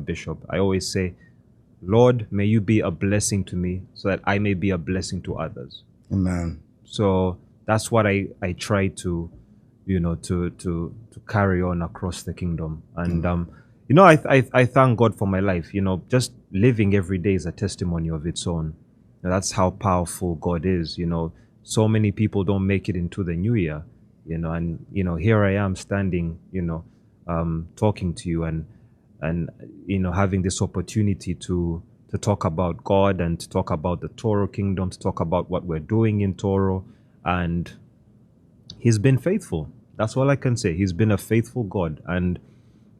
bishop, I always say, Lord, may you be a blessing to me so that I may be a blessing to others. Amen. So that's what I try to, to carry on across the kingdom. And, I thank God for my life. Just living every day is a testimony of its own. That's how powerful God is. So many people don't make it into the new year, and, here I am standing, talking to you and, having this opportunity to talk about God and to talk about the Tooro kingdom, to talk about what we're doing in Tooro. And he's been faithful. That's all I can say. He's been a faithful God. And,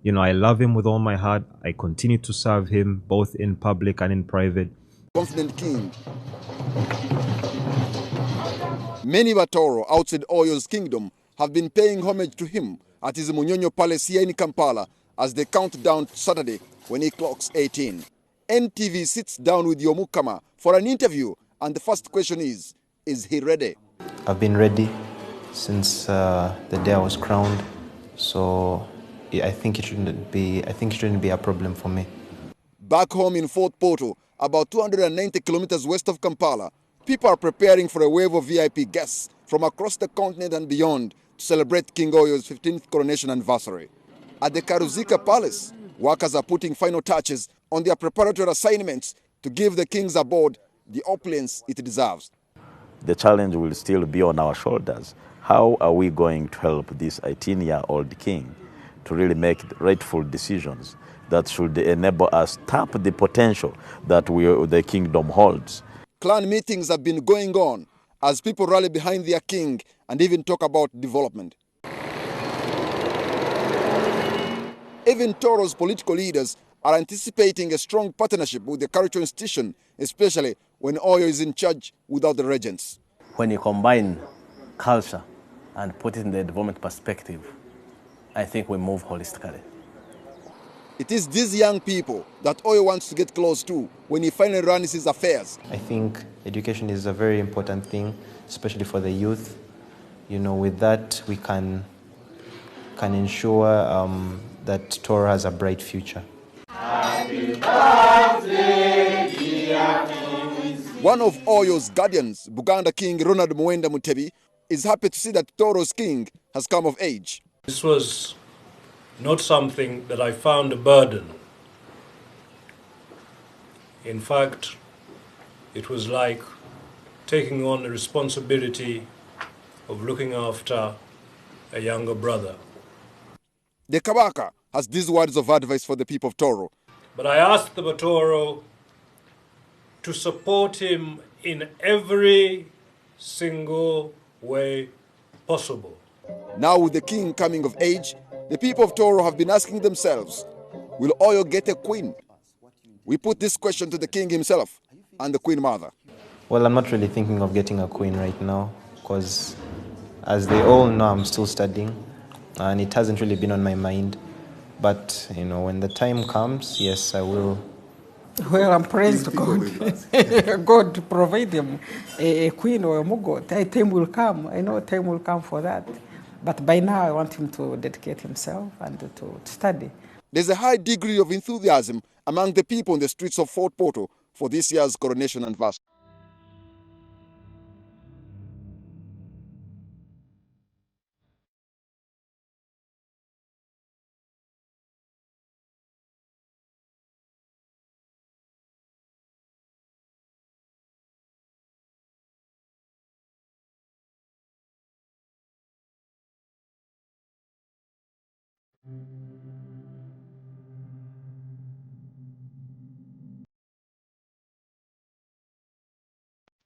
I love him with all my heart. I continue to serve him both in public and in private. Confident king. Many Batoro outside Oyo's kingdom have been paying homage to him at his Munyonyo Palace here in Kampala as they count down to Saturday when he clocks 18. NTV sits down with Yomukama for an interview, and the first question is he ready? I've been ready since the day I was crowned, so I think it shouldn't be a problem for me. Back home in Fort Portal, about 290 kilometers west of Kampala, people are preparing for a wave of VIP guests from across the continent and beyond to celebrate King Oyo's 15th coronation anniversary. At the Karuzika Palace, workers are putting final touches on their preparatory assignments to give the king's abode the opulence it deserves. The challenge will still be on our shoulders. How are we going to help this 18-year-old king to really make rightful decisions that should enable us to tap the potential that the kingdom holds? Clan meetings have been going on as people rally behind their king and even talk about development. Even Tooro's political leaders are anticipating a strong partnership with the cultural institution, especially when Oyo is in charge without the regents. When you combine culture and put it in the development perspective, I think we move holistically. It is these young people that Oyo wants to get close to when he finally runs his affairs. I think education is a very important thing, especially for the youth. With that, we can ensure that Tooro has a bright future. Happy birthday, dear King. One of Oyo's guardians, Buganda King Ronald Muwenda Mutebi, is happy to see that Tooro's king has come of age. This was not something that I found a burden. In fact, it was like taking on the responsibility of looking after a younger brother. The KABAKA has these words of advice for the people of Tooro. But I asked the Tooro to support him in every single way possible. Now with the king coming of age, the people of Tooro have been asking themselves, will Oyo get a queen? We put this question to the king himself and the queen mother. Well, I'm not really thinking of getting a queen right now because, as they all know, I'm still studying and it hasn't really been on my mind. But, when the time comes, yes, I will. Well, I'm praised God. God provide them a queen or a mugo. Time will come. I know time will come for that. But by now, I want him to dedicate himself and to study. There's a high degree of enthusiasm among the people in the streets of Fort Portal for this year's coronation anniversary.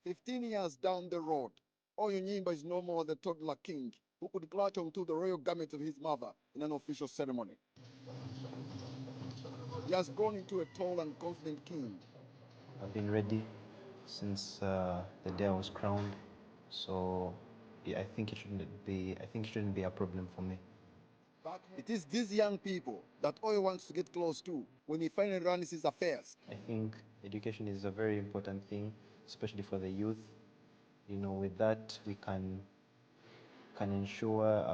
"15 years down the road, Oyo Nyimba is no more the toddler king who could clutch onto the royal garment of his mother in an official ceremony. He has grown into a tall and confident king. I've been ready since the day I was crowned, so I think it shouldn't be a problem for me. But it is these young people that Oyo wants to get close to when he finally runs his affairs. I think education is a very important thing, especially for the youth. With that, we can ensure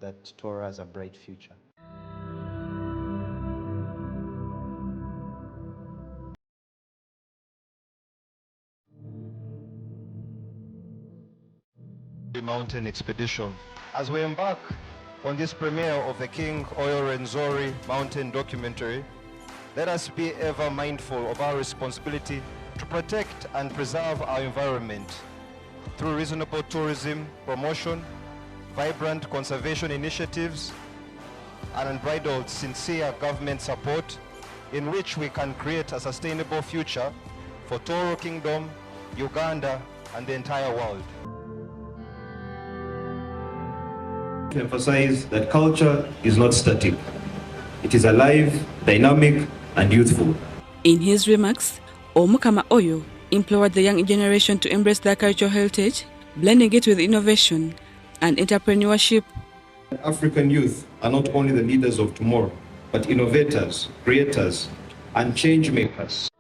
that Tooro has a bright future. the mountain expedition. As we embark on this premiere of the King OYO Rwenzori mountain documentary, let us be ever mindful of our responsibility to protect and preserve our environment through reasonable tourism promotion, vibrant conservation initiatives, and unbridled sincere government support in which we can create a sustainable future for Tooro Kingdom, Uganda, and the entire world. To emphasize that culture is not static. It is alive, dynamic, and youthful. In his remarks, Omukama Oyo implored the young generation to embrace their cultural heritage, blending it with innovation and entrepreneurship. African youth are not only the leaders of tomorrow, but innovators, creators, and change makers.